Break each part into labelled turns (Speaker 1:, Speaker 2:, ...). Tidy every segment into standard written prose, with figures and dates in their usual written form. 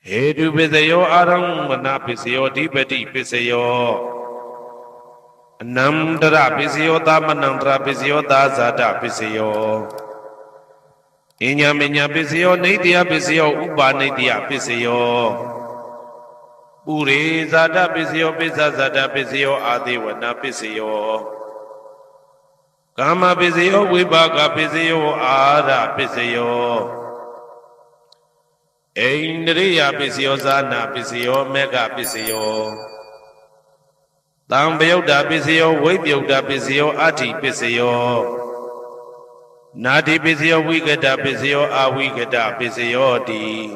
Speaker 1: Hedu Pisayo Aramana Pisayo Dipati Pisayo Namdra Pisayo Damanandra Pisayo Dazada Pisayo Inya Minya Pisayo Nidia Pisayo Uba Nidia Pisayo Puri Zada Pisayo Pisa Zada Pisayo Adiwana Pisayo Kama Pisayo Vibaga Pisayo Ara Pisayo Indriya Pisayo Zana Pisayo Mega Pisayo Tambayuda Pisayo Vibyuda Pisayo Ati Pisayo Nati Pisayo Vigada Pisayo Avigada Pisayo Di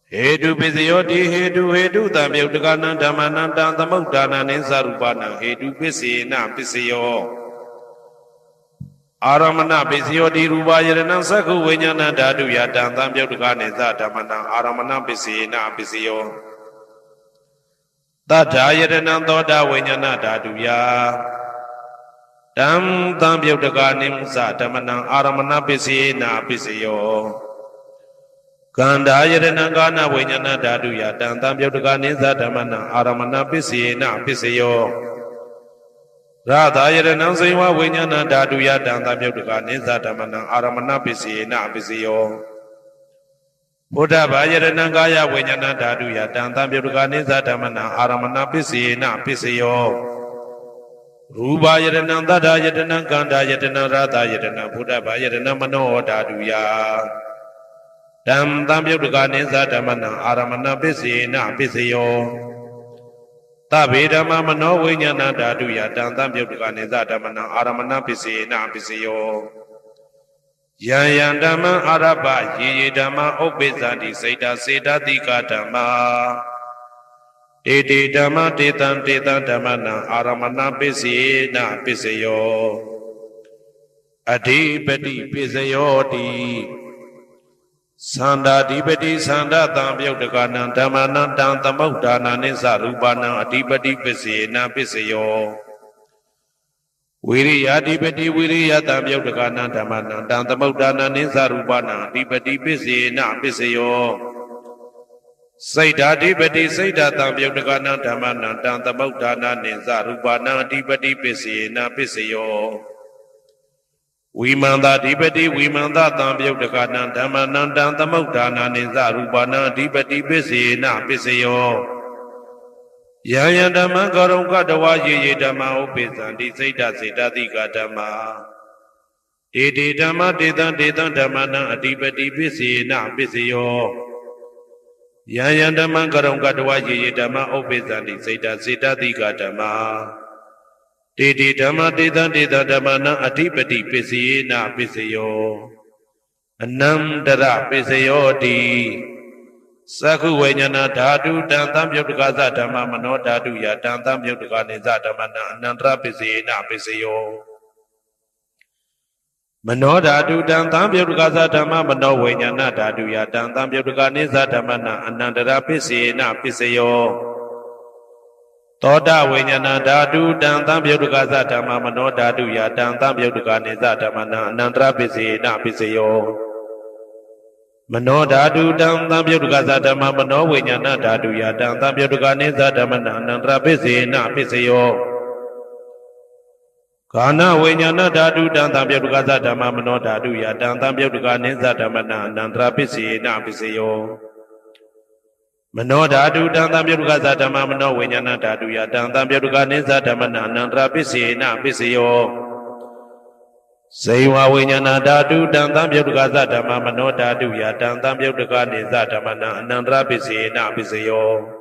Speaker 1: Hedu Pisayo Di Hedu Tambayudagana Damananda Tamudana Ninsarubana Hedu Pisina Pisayo Aramana Pisayo Di Rubayana Saku Vinyana Dadu Yatan Tambayudagane Zadamana Aramana Pisina Pisayo Dadayana Doda Vinyana Dadu Ya Dam Tambayudaganim Zadamana Aramana Pisina Pisayo Gandayana Gana Vinyana Dadu Yatan Tambayudagane Zadamana Aramana Pisina Pisayo Radhayana Sewa Vinyana Dadu Yatan Tambayudagane Zadamana Aramana Pisina Pisayo Buddha Bayana Gaya Vinyana Dadu Yatan Tambayudagane Zadamana Aramana Pisina Pisayo Rubayana Dadayana Gandayana Radhayana Buddha Bayana Mano Dadu Ya Dam Tambayudagane Zadamana Aramana Pisina Pisayo Tabedama Mano Vinyana Dadu Yatan Tambayudagane Zadamana Aramana Pisina Pisayo Yayandama Araba Yidama Obezadi Seda Seda Dika Dama Dede Dama Detan Detan Damana Aramana Pisina Pisayo Adipati Pisayo Di Sanda Dipati Sanda Tambayudagana Damana Dan Tamudana Nisarubana Adipati Pisina Pisayo Viriya Dipati Viriya Tambayudagana Damana Dan Tamudana Nisarubana Adipati Pisina Pisayo Saida Dipati Saida Tambayudagana Damana Dan Tamudana Nisarubana Adipati Pisina Pisayo Vimanda Dipati Vimanda Tambayudagana Damana Dan Tamudana Nisarubana Adipati Pisina Pisayo Yayandama Garunga Dawa Yedama Upizandi Saida Saida Dika Dama Dede Dama Dedan Dedan Damana Adipati Pisina Pisayo Yayandama Garunga Dawa Yedama Upizandi Saida Saida Dika Dama Dede Dama Dedan Dedan Damana Adipati Pisina Pisayo Anamdara Pisayo Di Saku Vinyana Dadu Dan Tambayudagaza Dhamma Mano Dadu Ya Dan Tambayudagane Zadamana Anandra Pisina Pisayo Mano Dadu Dan Tambayudagaza Dhamma Mano Vinyana Dadu Ya Dan Tambayudagane Zadamana Anandra Pisina Pisayo Toda Vinyana Dadu Dan Tambayudagaza Dhamma Mano Dadu Ya Dan Tambayudagane Zadamana Anandra Pisina Pisayo Mano Dadu Dan Tambayudagaza Dhamma Mano Vinyana Dadu Ya Dan Tambayudagane Zadamana Anandra Pisina Pisayo Kana Vinyana Dadu Dan Tambayudagaza Dhamma Mano Dadu Ya Dan Tambayudagane Zadamana Anandra Pisina Pisayo Mano Dadu Dan Tambayudagaza Dhamma Mano Vinyana Dadu Ya Dan Tambayudagane Zadamana Anandra Pisina Pisayo Sewa Vinyana Dadu Dan Tambayudagaza Dhamma Mano Dadu Ya Dan Tambayudagane Zadamana Anandra Pisina Pisayo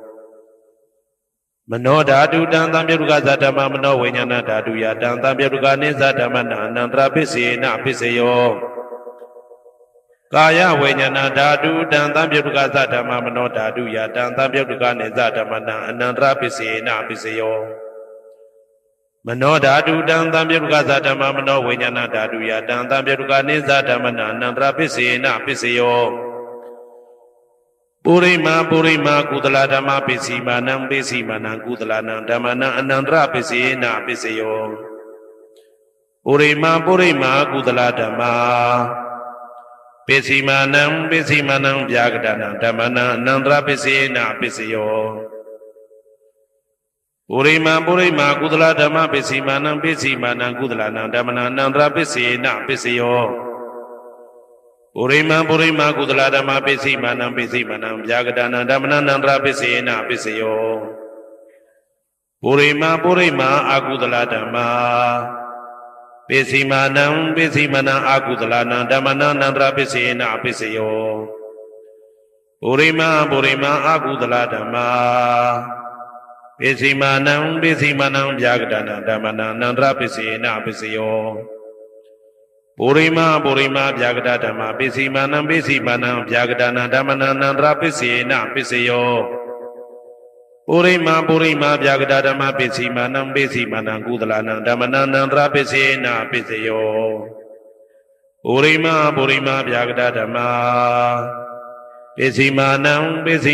Speaker 1: Mano Dadu Dan Tambayudagaza Dhamma Mano Vinyana Dadu Ya Dan Tambayudagane Zadamana Anandra Pisina Pisayo Kaya Vinyana Dadu Dan Tambayudagaza Dhamma Mano Dadu Ya Dan Tambayudagane Zadamana Anandra Pisina Pisayo Mano Dadu Dan Tambayudagaza Dhamma Mano Vinyana Dadu Ya Dan Tambayudagane Zadamana Anandra Pisina Pisayo Purima Kudala Dhamma Pisimanam Pisimanam Kudalana Dhammana Anandra Pisina Pisayo Purima Kudala Dhamma ပိစီမာနံဗျာကတနံဓမ္မနံအနန္တရပစ္စေနပစ္စယောပုရိမာကုသလဓမ္မပိစီမာနံကုသလနံဓမ္မနံအနန္တရပစ္စေနပစ္စယောပုရိမာကုသလဓမ္မပိစီမာနံဗျာကတနံဓမ္မနံအနန္တရပစ္စေနပစ္စယောပုရိမာအကုသလဓမ္မပိစီမာနံအကုသလနံဓမ္မနံအနန္တရပစ္စေနပစ္စယောပုရိမာအကုသလဓမ္မပိစီမာနံဗျာကတနံဓမ္မနံအနန္တရပစ္စေနပစ္စယောပုရိမာဗျာကတဓမ္မပိစီမာနံဗျာကတနံဓမ္မနံအနန္တရပစ္စေနပစ္စယောပုရိမာဗျာကတဓမ္မပိစီမာနံကုသလနံဓမ္မနံအနန္တရပစ္စေနပစ္စယောပုရိမာဗျာကတဓမ္မပိစီ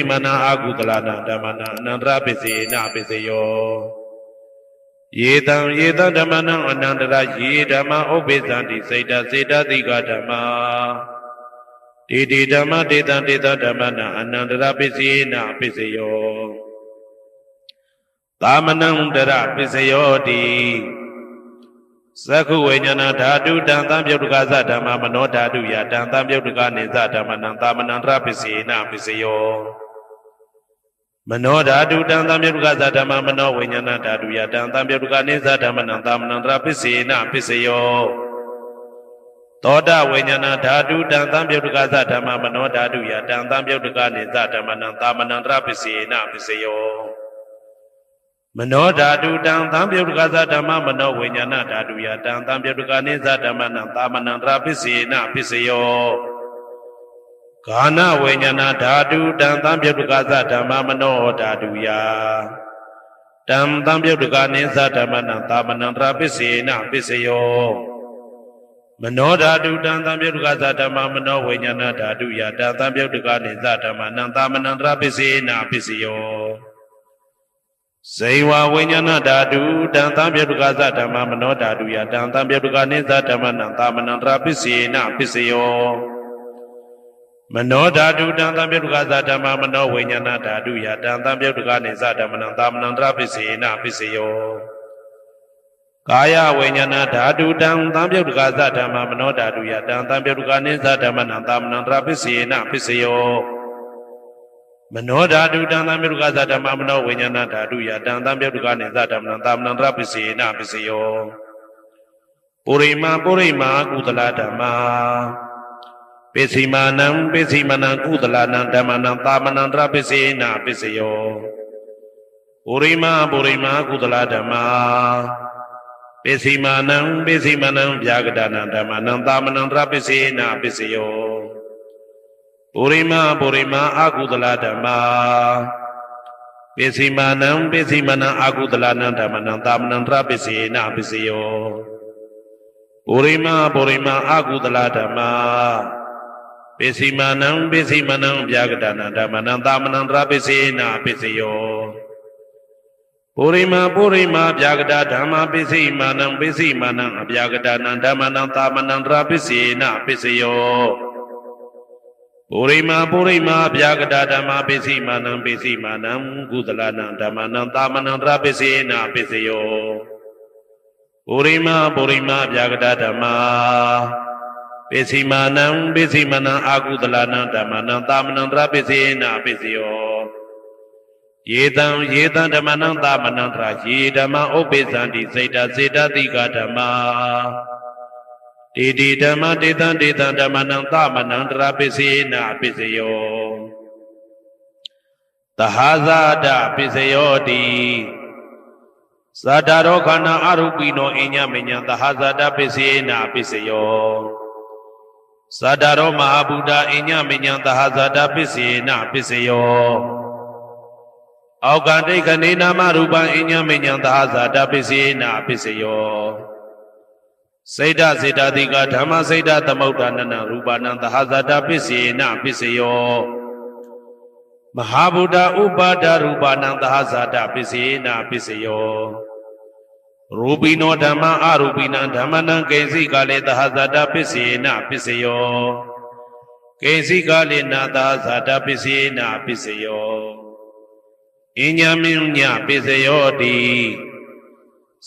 Speaker 1: မာနံအကုသလနံဓမ္မနံအနန္တရပစ္စေနပစ္စယောယေတံဓမ္မနံအနန္တရယေဓမ္မဥပ္ပေသံတိစေတသိကဓမ္မာတေဓမ္မတေတံဓမ္မနံအနန္တရပစ္စေနပစ္စယောသာမနံတရပစ္စယောတိသက္ခုဝိညာဏဓာတုတံသံပြုတ်တကသဓမ္မမနောဓာတုယတံသံပြုတ်တကနေသဓမ္မနံသာမနံတရပစ္စေနပစ္စယောမနောဓာတုတံသံပြုတ်တကသဓမ္မမနောဝိညာဏဓာတုယတံသံပြုတ်တကနေသဓမ္မနံသာမနံတရပစ္စေနပစ္စယောသောတဝိညာဏဓာတုတံသံပြုတ်တကသဓမ္မမနောဓာတုယတံသံပြုတ်တကနေသဓမ္မနံသာမနံတရပစ္စေနပစ္စယောမနောဓာတုတံသံပြုတ်တကသဓမ္မမနောဝိညာဏဓာတုယတံသံပြုတ်တကနေသဓမ္မနံသာမနံတရပစ္စေနပစ္စယောဂာနဝိညာဏဓာတုတံသံပြုတ်တကသဓမ္မမနောဓာတုယတံသံပြုတ်တကနေသဓမ္မနံသာမနံတရပစ္စေနပစ္စယောမနောဓာတုတံသံပြုတ်တကသဓမ္မမနောဝိညာဏဓာတုယတံသံပြုတ်တကနေသဓမ္မနံသာမနံတရပစ္စေနပစ္စယောဇေဝဝိညာဏဓာတုတံသံပြုတ်တကသဓမ္မမနောဓာတုယတံသံပြုတ်တကနေသဓမ္မနံသာမနံတရပစ္စေနပစ္စယောမနောဓာတုတံသံပြုတ်တကသဓမ္မမနောဝိညာဏဓာတုယတံသံပြုတ်တကနေသဓမ္မနံသာမနံတရပစ္စေနပစ္စယောကာယဝိညာဏဓာတုတံသံပြုတ်တကသဓမ္မမနောဓာတုယတံသံပြုတ်တကနေသဓမ္မနံသာမနံတရပစ္စေနပစ္စယောမနောဓာတုတံသံပြုတ်တကသဓမ္မမနောဝိညာဏဓာတုယတံသံပြုတ်တကနေသဓမ္မနံသာမနံတရပစ္စေနပစ္စယောပုရိမာကုသလဓမ္မာပိစီမာနံကုသလနံဓမ္မနံသာမနံတရပစ္စေနပစ္စယောပုရိမာကုသလဓမ္မာပိစီမာနံဗျာကတနံဓမ္မနံသာမနံတရပစ္စေနပစ္စယောပုရိမာအကုသလဓမ္မာပိစီမာနံအကုသလနံဓမ္မနံသာမနံတရပစ္စေနပစ္စယောပုရိမာအကုသလဓမ္မာပိစီမာနံဗျာကတနံဓမ္မနံသာမနံတရပစ္စေနပစ္စယောပုရိမာဗျာကတဓမ္မပိစီမာနံအဗျာကတနံဓမ္မနံသာမနံတရပစ္စေနပစ္စယောပုရိမာဗျာကတဓမ္မပိစီမာနံကုသလနံဓမ္မနံသာမနံတရပစ္စေနပစ္စယောပုရိမာဗျာကတဓမ္မပိစီမာနံအာကုသလနံဓမ္မနံသာမနံတရပစ္စေနပစ္စယောယေတံဓမ္မနံသာမနံတရယေဓမ္မဥပ္ပေသံတိစေတသိကဓမ္မာတေဓမ္မတေတံဓမ္မနံသာမနံတရပစ္စေနပစ္စယောသဟာဇာတပစ္စယောတိသတ္တရောခန္ဓာအရူပိနောအညမညံသဟာဇာတပစ္စေနပစ္စယောသတ္တရောမဟာဗုဒ္ဓအညမညံသဟာဇာတပစ္စေနပစ္စယောအောက်ကတိခဏေနာမရူပံအညမညံသဟာဇာတပစ္စေနပစ္စယောစေတသိကဓမ္မစေတသမုဋ္ဌာနနရူပနံသဟာဇာတပစ္စေနပစ္စယောမဟာဗုဒ္ဓဥပါဒရူပနံသဟာဇာတပစ္စေနပစ္စယောရူပိနောဓမ္မအရူပိနံဓမ္မနံကိဉ္စိကလေသဟာဇာတပစ္စေနပစ္စယော ကိဉ္စိကာလေနာသာဇာတပစ္စေနာပစ္စယောအညမင်းညပစ္စယောတိ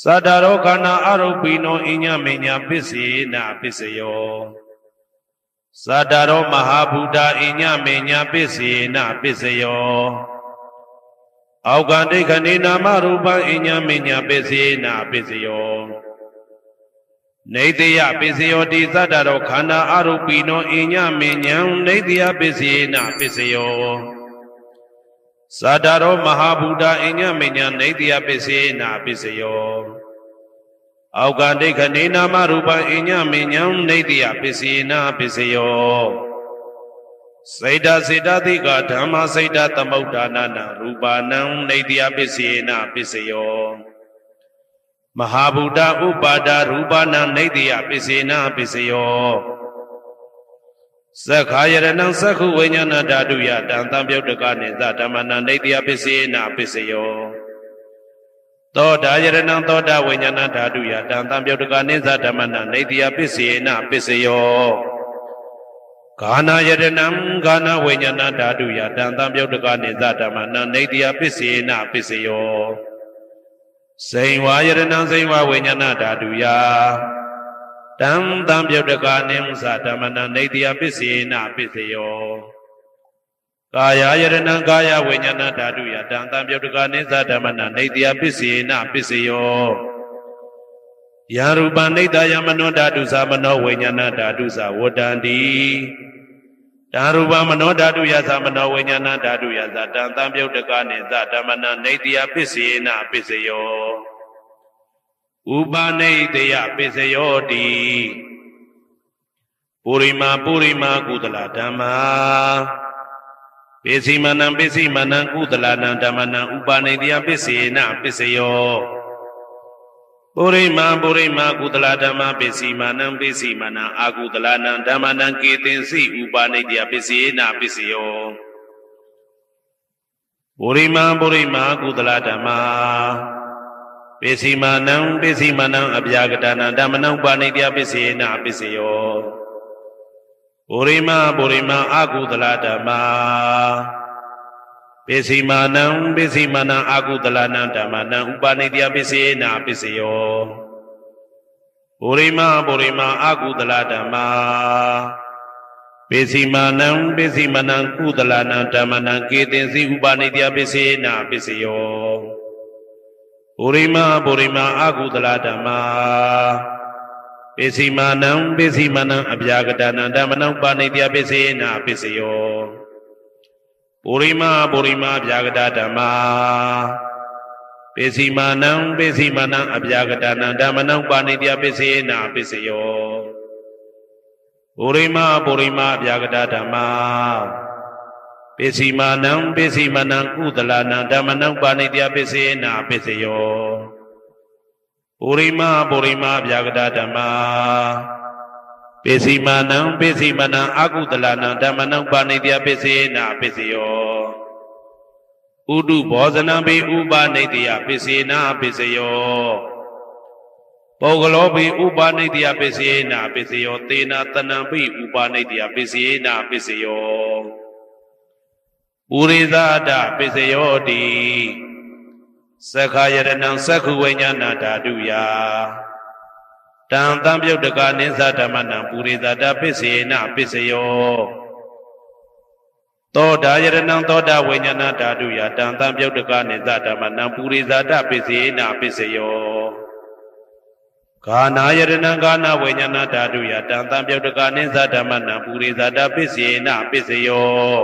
Speaker 1: သတ္တရောခန္ဓာအရုပိနောအညမင်းညပစ္စေနာပစ္စယောသတ္တရောမဟာဗုဒ္ဓအညမင်းညပစ္စေနာပစ္စယောအောက်ကဒိဋ္ဌနေနာမရူပံအညမင်းညပစ္စေနာပစ္စယောနေတယပစ္စယောတိသတ္တရောခန္ဓာအရုပိနောအညမင်းညံနေတယပစ္စေနာပစ္စယောသတ္တရောမဟာဗုဒ္ဓအညမညနေတယပစ္စေနာပစ္စယောအောက်ကဒိဋ္ဌနေနာမရူပံအညမညံနေတယပစ္စေနာပစ္စယောစေတစေတသိကဓမ္မစေတသမုဋ္ဌာနာနရူပနံနေတယပစ္စေနာပစ္စယောမဟာဗုဒ္ဓဥပါဒရူပနံနေတယပစ္စေနာပစ္စယောသက္ခာယရဏံသက္ခုဝိညာဏဓာတုယတံသံပြုတ်တကနေသဓမ္မနာနေတယပစ္စေနာပစ္စယောသောတာယရဏံသောတာဝိညာဏဓာတုယတံသံပြုတ်တကနေသဓမ္မနာနေတယပစ္စေနာပစ္စယောဂာနာယရဏံဂာနာဝိညာဏဓာတုယတံသံပြုတ်တကနေသဓမ္မနာနေတယပစ္စေနာပစ္စယောဇိဝါယရဏံဇိဝဝိညာဏဓာတုယတံသံပြုတ်တကနေသဓမ္မနာနေတယပစ္စေနာပစ္စယောကာယယရဏံကာယဝိညာဏဓာတုယတံသံပြုတ်တကနေသဓမ္မနာနေတယပစ္စေနာပစ္စယောယရူပနိတယမနောဓာတုသမနောဝိညာဏဓာတုသဝတ္တန္တိဓာရူပမနောဓာတုယသမနောဝိညာဏဓာတုယသတံသံပြုတ်တကနေသဓမ္မနာနေတယပစ္စေနာပစ္စယောဥပနိတယပစ္စယောတိပုရိမာကုသလဓမ္မာပိစိမနံကုသလနံဓမ္မနံဥပနိတယပစ္စေနာပစ္စယောပုရိမာကုသလဓမ္မပိစိမနံအာကုသလနံဓမ္မနံကေတင်စီဥပနိတယပစ္စေနာပစ္စယောပုရိမာကုသလဓမ္မာပိစိမနံအဗျာကတနာဓမ္မနံဥပနိတယပစ္စေနာပစ္စယောပုရိမာအာကုသလဓမ္မာပိစိမနံအာကုသလနံဓမ္မနံဥပနိတယပစ္စေနာပစ္စယောပုရိမာအာကုသလဓမ္မာပိစိမနံကုသလနံဓမ္မနံကေတင်စီဥပနိတယပစ္စေနာပစ္စယောပုရိမာအာကုသလဓမ္မာပိစိမနံအဗျာကတနာဓမ္မနံဥပနိတယပစ္စေနာပစ္စယောပုရိမာဗျာကတဓမ္မာပိစိမနံအဗျာကတနာဓမ္မနံဥပနိတယပစ္စေနာပစ္စယောပုရိမာဗျာကတဓမ္မာပိစိမနံကုသလနံဓမ္မနံဥပနိတယပစ္စေနာပစ္စယောပုရိမာဗျာကတဓမ္မာပိစိမနံအာကုသလနံဓမ္မနံဥပနိတယပစ္စေနာပစ္စယောဥဒုဘောဇနံပိဥပနိတယပစ္စေနာပစ္စယောပုဂ္ဂလောပိဥပနိတယပစ္စေနာပစ္စယောသေနာတနံပိဥပနိတယပစ္စေနာပစ္စယောပုရိသဒပစ္စယောတိသက္ခာယရဏံသက္ခုဝိညာဏဓာတုယတံသံပြုတ်တကနေသဓမ္မနံပုရိသဒပစ္စေနာပစ္စယောသောတာယရဏံသောတာဝိညာဏဓာတုယတံသံပြုတ်တကနေသဓမ္မနံပုရိသဒပစ္စေနာပစ္စယောဂာနာယရဏံဂာနာဝိညာဏဓာတုယတံသံပြုတ်တကနေသဓမ္မနံပုရိသဒပစ္စေနာပစ္စယော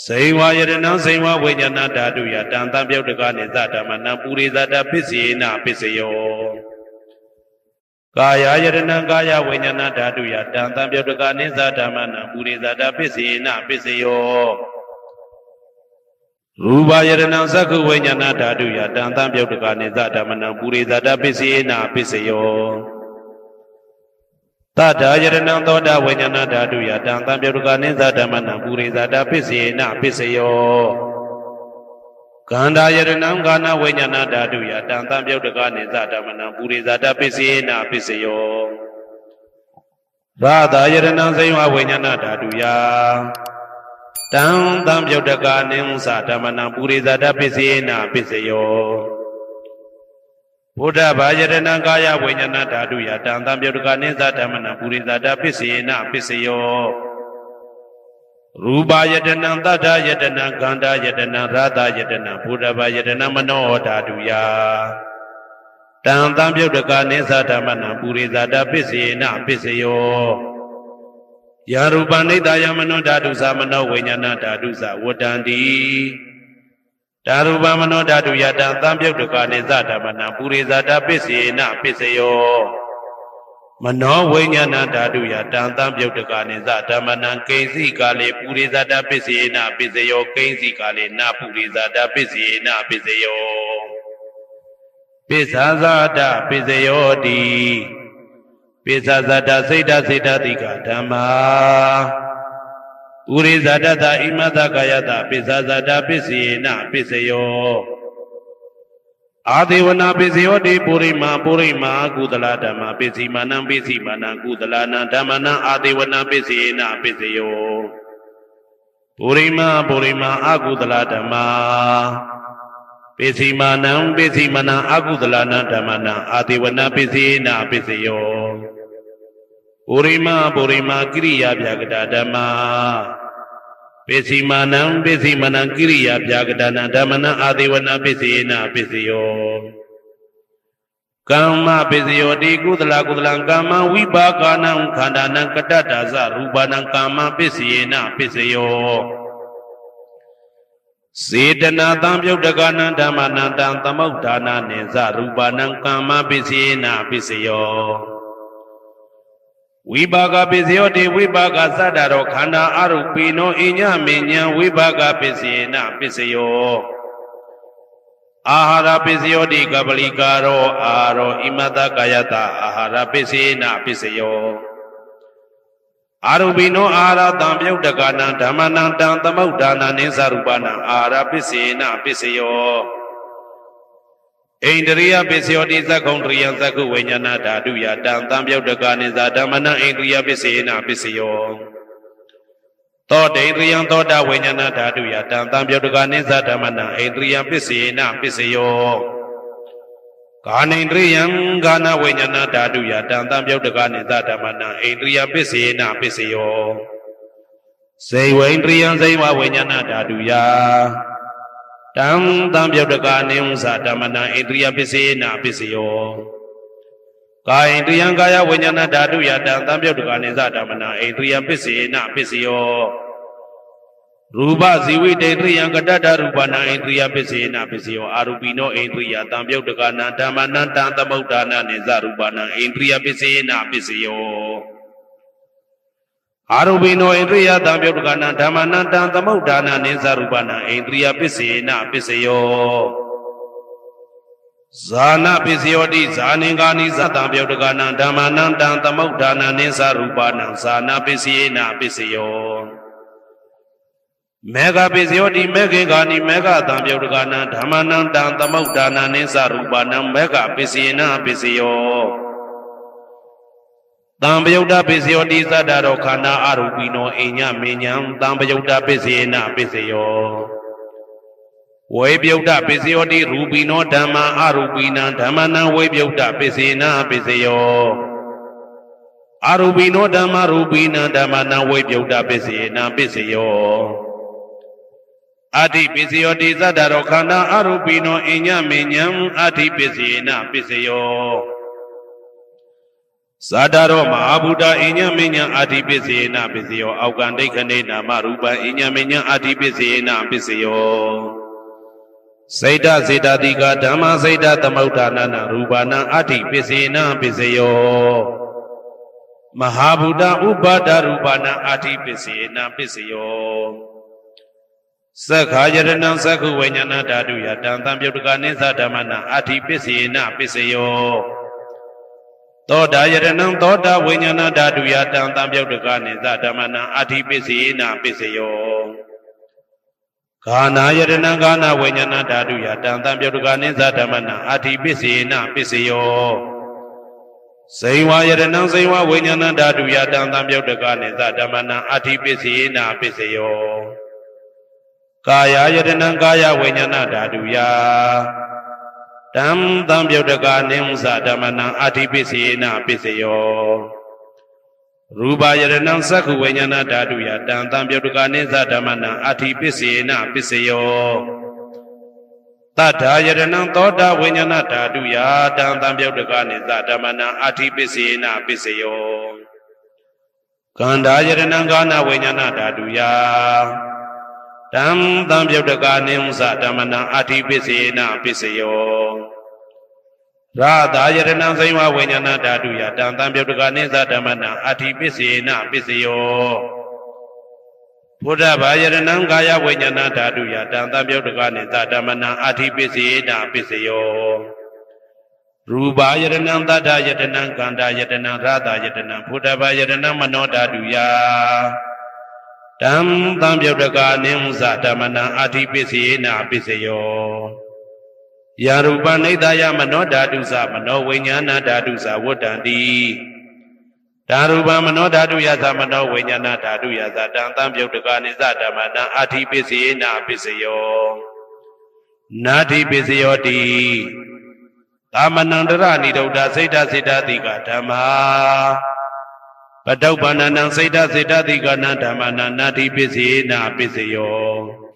Speaker 1: ဇိဝါယရဏံဇိဝဝိညာဏဓာတုယတံသံပြုတ်တကနေသဓမ္မနံပုရိသဒပစ္စေနာပစ္စယောကာယယရဏံကာယဝိညာဏဓာတုယတံသံပြုတ်တကနေသဓမ္မနံပုရိသဒပစ္စေနာပစ္စယောရူပယရဏံသက္ခုဝိညာဏဓာတုယတံသံပြုတ်တကနေသဓမ္မနံပုရိသဒပစ္စေနာပစ္စယောသတ္တယရဏံသောတာဝိညာဏဓာတုယတံသံပြုတ်တကနေသဓမ္မနံပုရိသဒပစ္စေနာပစ္စယောကန္တာယရဏံကာနဝိညာဏဓာတုယတံသံပြုတ်တကနေသဓမ္မနံပုရိသဒပစ္စေနာပစ္စယော ရာသာယရဏံဇိဝဝိညာဏဓာတုယတံသံပြုတ်တကာနိဥ္စဓမ္မနံပုရိသတပစ္စေနပစ္စယောဘုဒ္ဓဘာယရဏံကာယဝိညာဏဓာတုယတံသံပြုတ်တကာနိဥ္စဓမ္မနံပုရိသတပစ္စေနပစ္စယောရူပယတနံသတ္တယတနံခန္ဓာယတနံရာသယတနံဘုဒ္ဓဘာယတနံမနောဓာတုယတံသံပြုတ်တကာနိသဓမ္မနံပုရိသတပစ္စေနပစ္စယောယာရူပနိတယမနောဓာတုသမနောဝိညာဏဓာတုသဝတ္တန္တိဓာရူပမနောဓာတုယတံသံပြုတ်တကာနိသဓမ္မနံပုရိသတပစ္စေနပစ္စယောမနောဝိညာဏဓာတုယတံသံပြုတ်တကာနိသဓမ္မနံကိဉ္စီကာလေပုရိသတပစ္စေနပစ္စယောကိဉ္စီကာလေနပုရိသတပစ္စေနပစ္စယောပိစ္ဆာဇာတပိစယောတိပိစ္ဆာဇာတစိတ်တစိတ်တတိကဓမ္မာဥရိဇာတတဣမတကာယတပိစ္ဆာဇာတပစ္စေနပစ္စယောအာဒေဝနာပစ္စယောတိပုရိမာကုသလဓမ္မာပစ္စည်းမာနံပစ္စည်းမာနံကုသလနာဓမ္မနံအာဒေဝနာပစ္စေနပစ္စယောပုရိမာအကုသလဓမ္မာပိစီမာနံအကုသလနာဓမ္မနံအာတိဝနာပိစေနပိစယောပုရိမာကိရိယာဗျာကတာဓမ္မာပိစီမာနံကိရိယာဗျာကတာနာဓမ္မနံအာတိဝနာပိစေနပိစယောကမ္မပိစယောတိကုသလကာမဝိပါကနံခန္ဓာနံကတ္တတာဇရူပနံကာမပိစေနပိစယောစေတနာသံပြုတ်တကနံဓမ္မနံတံသမုဋ္ဌာနာနိသရူပနံကာမပစ္စေနပစ္စယောဝိပါကပစ္စယောတိဝိပါကသတ္တရောခန္ဓာအရုပိနောအညမေညံဝိပါကပစ္စေနပစ္စယောအာဟာရပစ္စယောတိကပလိကာရောအာရောဣမတကာယတအာဟာရပစ္စေနပစ္စယောအာရုပိနောအာရတံပြုတ်တကနံဓမ္မနံတံသမုဋ္ဌာနာနိသရူပနံအာရပစ္စေနပစ္စယောဣန္ဒရိယပစ္စယောတိသက္ကုံတရိယသက္ကုဝိညာဏဓာတုယတံသံပြုတ်တကနိသဓမ္မနံဣန္ဒရိယပစ္စေနပစ္စယောသောတေန္ဒရိယသောတာဝိညာဏဓာတုယတံသံပြုတ်တကနိသဓမ္မနံဣန္ဒရိယပစ္စေနပစ္စယောကာနိန္ဒရိယံဂာနဝိညာဏဓာတုယတံသံပြုတ်တကနိသဓမ္မနံဣန္ဒရိယပစ္စေနပစ္စယောစေဝိန္ဒရိယံဇိဝဝိညာဏဓာတုယတံသံပြုတ်တကနိဥ္စဓမ္မနံဣန္ဒရိယပစ္စေနပစ္စယောကာယိန္ဒရိယံကာယဝိညာဏဓာတုယတံသံပြုတ်တကနိသဓမ္မနံဣန္ဒရိယပစ္စေနပစ္စယောရူပဇီဝိတေတရိယံကတ္တရူပနံဣန္ဒရိယပစ္စေနပစ္စယောအာရူပိနောဣန္ဒရိယတံပြုတ်တကနံဓမ္မနံတံသမုဋ္ဌာနာနိသရူပနံဣန္ဒရိယပစ္စေနပစ္စယောအာရူပိနောဣန္ဒရိယတံပြုတ်တကနံဓမ္မနံတံသမုဋ္ဌာနာနိသရူပနံဣန္ဒရိယပစ္စေနပစ္စယောဇာနပစ္စယောတိဇာနိကာနိသတံပြုတ်တကနံဓမ္မနံတံသမုဋ္ဌာနာနိသရူပနံဇာနပစ္စေနပစ္စယောမေဃပစ္စယောတိမေခေကာနိမေဃတံပြုတ်တကနံဓမ္မနံတံသမုဋ္ဌာနာနိသရူပနံမေဃပစ္စေနပစ္စယောတံပယုတ်တပစ္စယောတိသတ္တရောခန္ဓာအရူပိနောအိညမေညံတံပယုတ်တပစ္စေနပစ္စယောဝေပယုတ်တပစ္စယောတိရူပိနောဓမ္မာအရူပိနံဓမ္မနံဝေပယုတ်တပစ္စေနပစ္စယောအရူပိနောဓမ္မာရူပိနံဓမ္မနံဝေပယုတ်တပစ္စေနပစ္စယောအဋ္ဌိပစ္စယောတိသတ္တရောခန္ဓာအရူပိနောအိညမေညံအဋ္ဌိပစ္စေနပစ္စယောသတ္တရောမဟာဗုဒ္ဓအိညမေညံအဋ္ဌိပစ္စေနပစ္စယောအောက်ကံဒိဋ္ဌနေနာမရူပံအိညမေညံအဋ္ဌိပစ္စေနပစ္စယောစိတ်တစေတတိကဓမ္မစိတ်တသမုဋ္ဌာနာရူပနံအဋ္ဌိပစ္စေနပစ္စယောမဟာဗုဒ္ဓဥပါဒရူပနံအဋ္ဌိပစ္စေနပစ္စယောသက္ခာယရဏံသက္ခုဝိညာဏဓာတုယတံသံပြုတ်တကနိသဓမ္မနံအဋ္ဌိပစ္စေနပစ္စယောသောတာယရဏံသောတာဝိညာဏဓာတုယတံသံပြုတ်တကနိသဓမ္မနံအဋ္ဌိပစ္စေနပစ္စယောဂာနာယရဏံဂာနာဝိညာဏဓာတုယတံသံပြုတ်တကနိသဓမ္မနံအဋ္ဌိပစ္စေနပစ္စယော စိန်ဝါယရဏံစိန်ဝါဝိညာဏဓာတုယတံသံပြုတ်တကနေသဓမ္မနံအဋ္ဌိပစ္စေနာပစ္စယောကာယယတနံကာယဝိညာဏဓာတုယတံသံပြုတ်တကနေသဓမ္မနံအဋ္ဌိပစ္စေနာပစ္စယောရူပယရဏံသက္ခုဝိညာဏဓာတုယတံသံပြုတ်တကနေသဓမ္မနံအဋ္ဌိပစ္စေနာပစ္စယောတထာယရဏံသောတာဝိညာဏဓာတုယတံသံပြုတ်တကနေသဓမ္မနံအဋ္ဌိပစ္စေနာပစ္စယောကန္ဓာယရဏံကာဏဝိညာဏဓာတုယတံသံပြုတ်တကနေသဓမ္မနံအဋ္ဌိပစ္စေနာပစ္စယောရာသာယရဏံစိဝဝိညာဏဓာတုယတံသံပြုတ်တကနေသဓမ္မနံအဋ္ဌိပစ္စေနာပစ္စယောဘုဒ္ဓဘာယရဏံကာယဝိညာဏဓာတုယတံသံပြုတ်တကနေသဓမ္မနံအဋ္ဌိပစ္စေနာပစ္စယောရူပယရဏံသတ္တယတနံကန္တာယတနံရာသာယတနံဘုဒ္ဓဘာယရဏံမနောဓာတုယတံသံပြုတ်တကနေသဓမ္မနံအဋ္ဌိပစ္စေနာပစ္စယောယာရူပနိဒာယမနောဓာတုသမနောဝိညာဏဓာတုသဝတ္တံတိဓာရူပမနောဓာတုယသမနောဝိညာဏဓာတုယသတံသံပြုတ်တကနေသဓမ္မနံအဋ္ဌိပစ္စေနာပစ္စယောနာဋ္ဌိပစ္စယောတိသမနန္တရဏိဒုဒ္ဓစိတ်တစေတတိကဓမ္မာပတုပ္ပန္နံစိတ်တစေတတိကနံဓမ္မနံနာဋ္ဌိပစ္စေနာပစ္စယော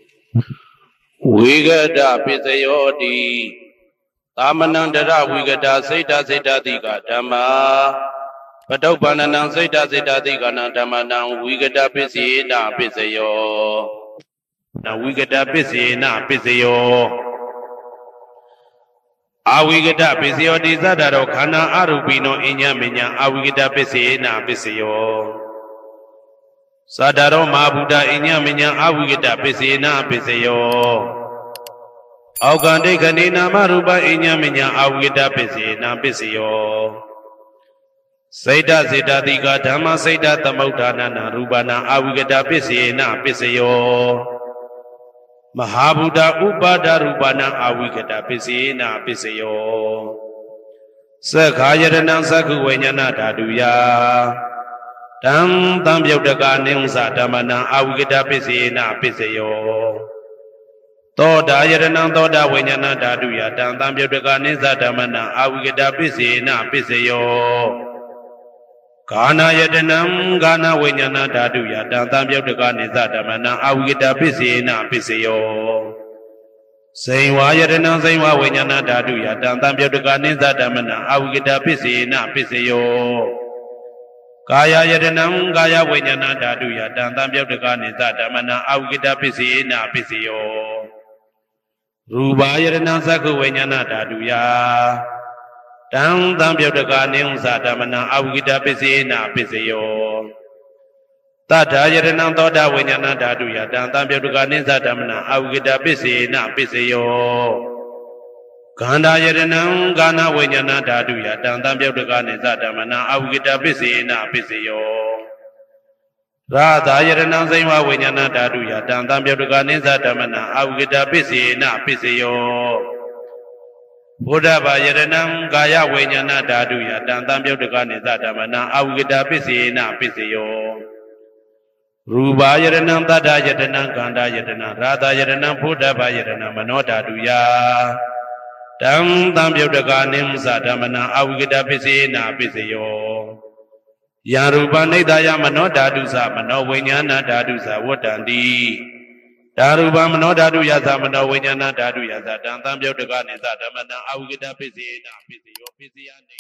Speaker 1: ဝိဂဒပစ္စယောတိသမနန္တရဝိဂဒစိတ်တစေတတိကဓမ္မာပတုပ္ပန္နံစိတ်တစေတတိကနံဓမ္မနံဝိဂဒပစ္စေနာပစ္စယောနဝိဂဒပစ္စေနာပစ္စယောအဝိဂဒပစ္စယောတိသတ္တရောခန္ဓာအရူပိနောအညမညအဝိဂဒပစ္စေနာပစ္စယောသတ္တရောမဟာဗုဒ္ဓအညမညအဝိဂဒပစ္စေနာပစ္စယောအောက်ကံဒိဋ္ဌနေနာမရူပအညမညအဝိဂဒပစ္စေနာပစ္စယောစိတ်တစေတတိကဓမ္မစိတ်တသမုဋ္ဌာနနာရူပနာအဝိဂဒပစ္စေနာပစ္စယောမဟာဗုဒ္ဓဥပါဒရူပနာအဝိကတပစ္စေနာပစ္စယောသက္ခာယရဏံသက္ခုဝိညာဏဓာတုယတံသံပြုတ်တကနေသဓမ္မနံအဝိကတပစ္စေနာပစ္စယောသောတာယရဏံသောတာဝိညာဏဓာတုယတံသံပြုတ်တကနေသဓမ္မနံအဝိကတပစ္စေနာပစ္စယောကာဏယတနံကာဏဝိညာဏဓာတုယတံသံပြုတ်တကနေသဓမ္မနံအဝိကတပစ္စေနာပစ္စယောစိန်ဝါယတနံစိန်ဝါဝိညာဏဓာတုယတံသံပြုတ်တကနေသဓမ္မနံအဝိကတပစ္စေနာပစ္စယောကာယယတနံကာယဝိညာဏဓာတုယတံသံပြုတ်တကနေသဓမ္မနံအဝိကတပစ္စေနာပစ္စယောရူပယတနံသက္ခုဝိညာဏဓာတုယတံသံပြုတ်တကနေသဓမ္မနံအဝိကတပစ္စေနာပစ္စယောတထာယတနံသောတာဝိညာဏဓာတုယတံသံပြုတ်တကနေသဓမ္မနံအဝိကတပစ္စေနာပစ္စယောခန္ဓာယတနံကာဏဝိညာဏဓာတုယတံသံပြုတ်တကနေသဓမ္မနံအဝိကတပစ္စေနာပစ္စယောရာသာယတနံစိဝဝိညာဏဓာတုယတံသံပြုတ်တကနေသဓမ္မနံအဝိကတပစ္စေနာပစ္စယောဘုဒ္ဓဘာယရဏံကာယဝိညာဏဓာတုယတံသံပြုတ်တကနေသဓမ္မနံအဝိကတပစ္စေနာပစ္စယောရူပယရဏံသတ္တယတနံကန္တာယတနံရာသာယရဏံဘုဒ္ဓဘာယရဏံမနောဓာတုယတံသံပြုတ်တကနေသဓမ္မနံအဝိကတပစ္စေနာပစ္စယောယာရူပနိဒာယမနောဓာတုသမနောဝိညာဏဓာတုသဝတ္တံတိဓာရူပမနောဓာတုယသမနောဝိညာဏဓာတုယသတံသံပြုတ်တကနေသဓမ္မနံအဝိကတပစ္စေနာပစ္စယောပစ္စယနေ